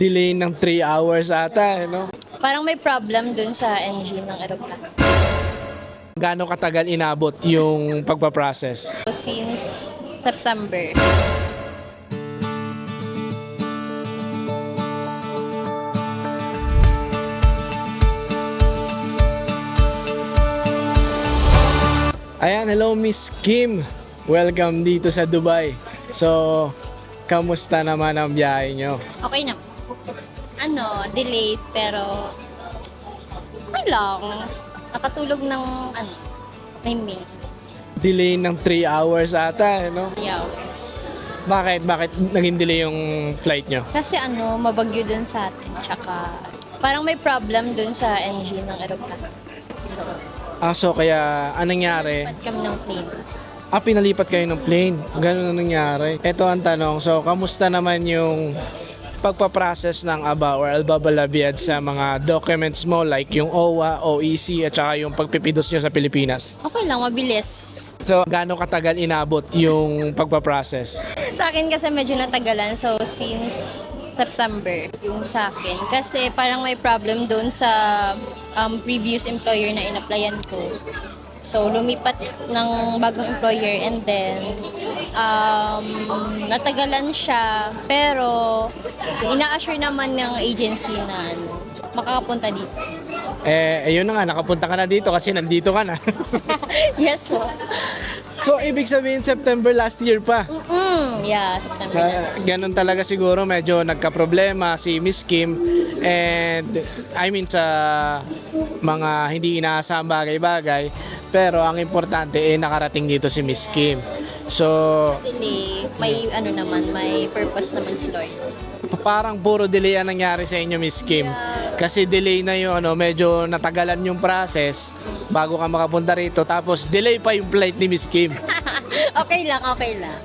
delay ng 3 hours ata, no? Parang may problem dun sa engine ng aeroplano. Gaano katagal inabot yung pagpaprocess? So, since September. Ayan, hello Miss Kim. Welcome dito sa Dubai. So, kamusta naman ang biyahe nyo? Okay na. Delayed pero okay lang. Nakatulog ng timing. Delay ng 3 hours ata, no? 3 hours. Bakit? Bakit naging delay yung flight nyo? Kasi mabagyo dun sa atin. Tsaka parang may problem dun sa engine ng aeroplano. So, Kaya anong nangyari? pad kami ng plane. Pinalipat kayo ng plane. Ganun ang nangyari. Ito ang tanong. So, kamusta naman yung pagpaprocess ng ABA or Albabalabiyad sa mga documents mo like yung OWA, OEC at saka yung pagpipidos nyo sa Pilipinas? Okay lang, mabilis. So, gaano katagal inabot yung pagpaprocess? Sa akin kasi medyo natagalan. So, since September yung sa akin. Kasi parang may problem doon sa previous employer na in-applyan ko. So, lumipat ng bagong employer and then natagalan siya. Pero, ina-assure naman ng agency na makakapunta dito. Ayun na nga, nakapunta ka na dito kasi nandito ka na. Yes po. So, ibig sabihin September last year pa. Yeah, September Sa, na. ganun talaga siguro medyo nagka-problema si Miss Kim and I mean sa mga hindi inaasahang bagay-bagay pero ang importante nakarating dito si Miss Kim. So, Delay, may may purpose naman si Lord. parang puro delay ang nangyari sa inyo Miss Kim. Kasi delay na yung medyo natagalan yung process bago ka makapunta rito tapos delay pa yung flight ni Miss Kim. Okay lang, okay lang.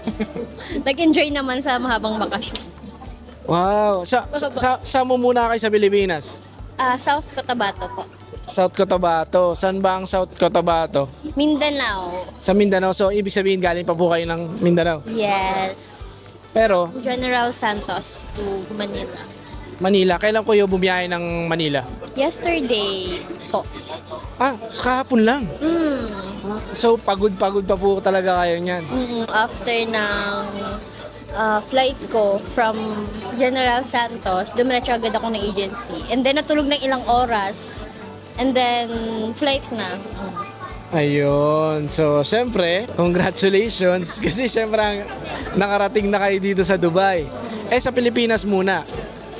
Nag-enjoy naman sa mahabang bakasyon. Wow. Sa mo muna kayo sa Pilipinas? South Cotabato po. South Cotabato. Saan ba ang South Cotabato? Mindanao. Sa Mindanao. So, ibig sabihin galing pa po kayo ng Mindanao. Yes. Pero, General Santos to Manila. Manila. Kailan ko yung bumiyahe ng Manila? Yesterday po. Sa kahapon lang. So, pagod-pagod pa po talaga kayo niyan. After ng flight ko from General Santos, dumiretso agad ako ng agency. And then natulog ng ilang oras. And then flight na. Ayun. So, syempre, congratulations. Kasi syempre, nakarating na kayo dito sa Dubai. Sa Pilipinas muna.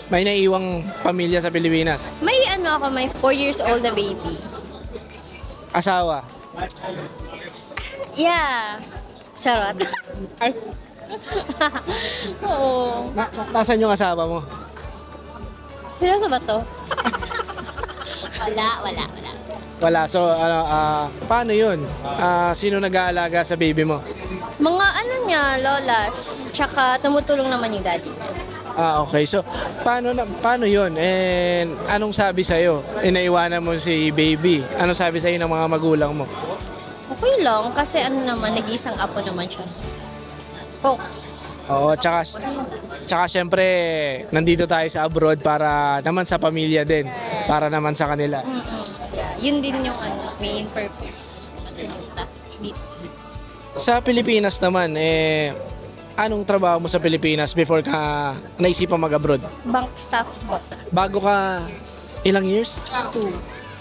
May naiwang pamilya sa Pilipinas. May may 4 years old na baby. Asawa. Yeah. Charot. Ay, Oo. nasaan yung asawa mo? Seryoso ba to? Wala. Wala. So, paano yun? Sino nag-aalaga sa baby mo? Mga lolas. Tsaka tumutulong naman yung daddy niya. Okay. So, paano yun? And anong sabi sa'yo? Inaiwanan mo si baby. Anong sabi sa'yo ng mga magulang mo? Okay lang, kasi nag-iisang apo naman siya. So, focus. Oo, tsaka syempre, nandito tayo sa abroad para naman sa pamilya din. Para naman sa kanila. Yun din yung main purpose. Dito. Sa Pilipinas naman, anong trabaho mo sa Pilipinas before ka naisipan mag-abroad? Bank staff po. Bago ka, ilang years?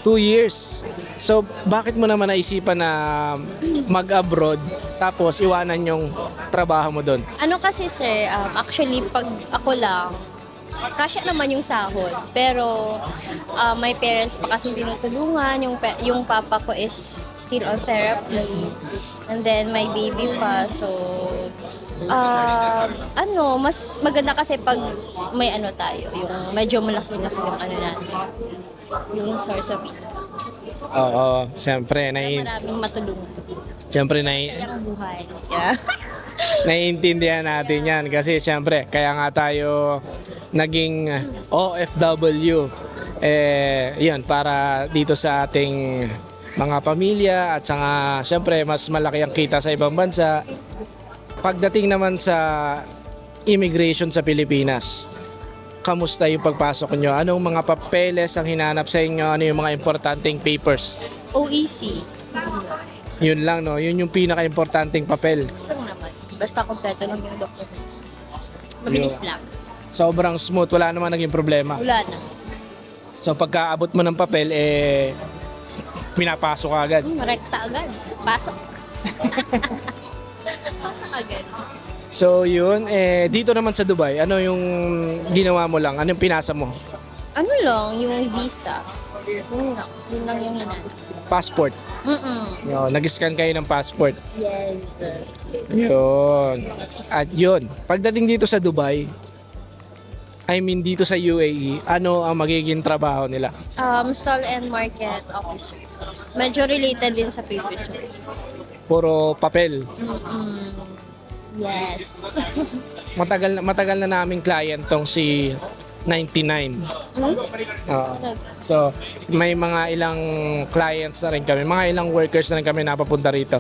2 years. So, bakit mo naman naisipan na mag-abroad tapos iwanan yung trabaho mo doon? Kasi sir, actually pag ako lang, kasya naman yung sahod. Pero my parents pa kasi tinutulungan. Yung papa ko is still on therapy. And then my baby pa. So, mas maganda kasi pag may tayo. Yung medyo malaki na yung natin. Yung source of income. Oo, siyempre, Maraming matulungan. siyempre Kailangan buhay. Yeah. naiintindihan natin yan kasi siyempre, kaya nga tayo naging OFW. Yun, para dito sa ating mga pamilya at saka siyempre mas malaki ang kita sa ibang bansa. Pagdating naman sa immigration sa Pilipinas, kamusta yung pagpasok nyo? Anong mga papeles ang hinanap sa inyo? Ano yung mga importanteng papers? OEC. Yun lang, no? Yun yung pinaka-importanteng papel. Basta lang naman. Basta kompleto lang yung documents. Mabilis lang. Sobrang smooth, wala naman naging problema. Wala na. So pagkaabot mo ng papel, pinapasok ka agad. Rekta agad. Pasok. Pasok agad. So yun, dito naman sa Dubai, ano yung ginawa mo lang? Ano yung pinasa mo? Ano lang, yung visa. Yun lang yung hinanap. Passport. Yun, nag-scan kayo ng passport. Yes. Yun. At yun, pagdating dito sa Dubai, I mean dito sa UAE, ano ang magiging trabaho nila? Stall and market officer. Medyo related din sa previous mo. Puro papel. Yes. Matagal na naming client tong si 99. Oo. So, may mga ilang clients na rin kami, mga ilang workers na rin kami napapunta rito.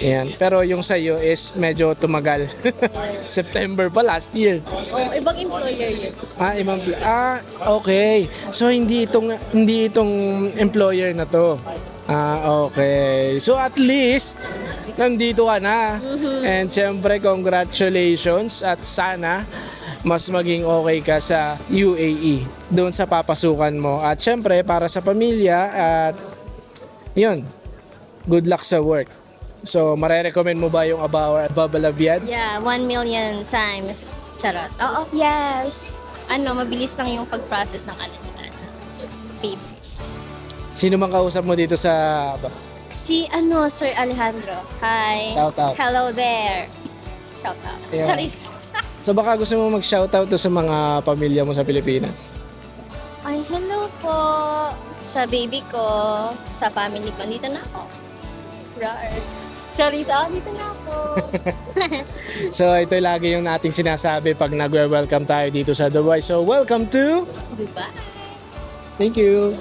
Yan. Pero yung sa iyo is medyo tumagal. September pa last year. Oh, ibang employer yun. Okay. So hindi itong employer na to. Okay. So at least nandito ka na. And syempre congratulations at sana mas maging okay ka sa UAE doon sa papasukan mo. At syempre para sa pamilya at yun. Good luck sa work. So, marerecommend mo ba yung Ababalabiad? Yeah, 1 million times. Charot. Oo, yes. Mabilis lang yung pag-process ng papers. Sino mang kausap mo dito sa... Si Sir Alejandro. Hi. Shout out. Hello there. Shout out. Yeah. Charis. So, baka gusto mo mag-shoutout to sa mga pamilya mo sa Pilipinas? Ay, hello po. Sa baby ko, sa family ko. Dito na ako. Rar. Charis, dito na ako. So, ito lagi yung nating sinasabi pag nagwe-welcome tayo dito sa Dubai. So, welcome to... Diba? Thank you.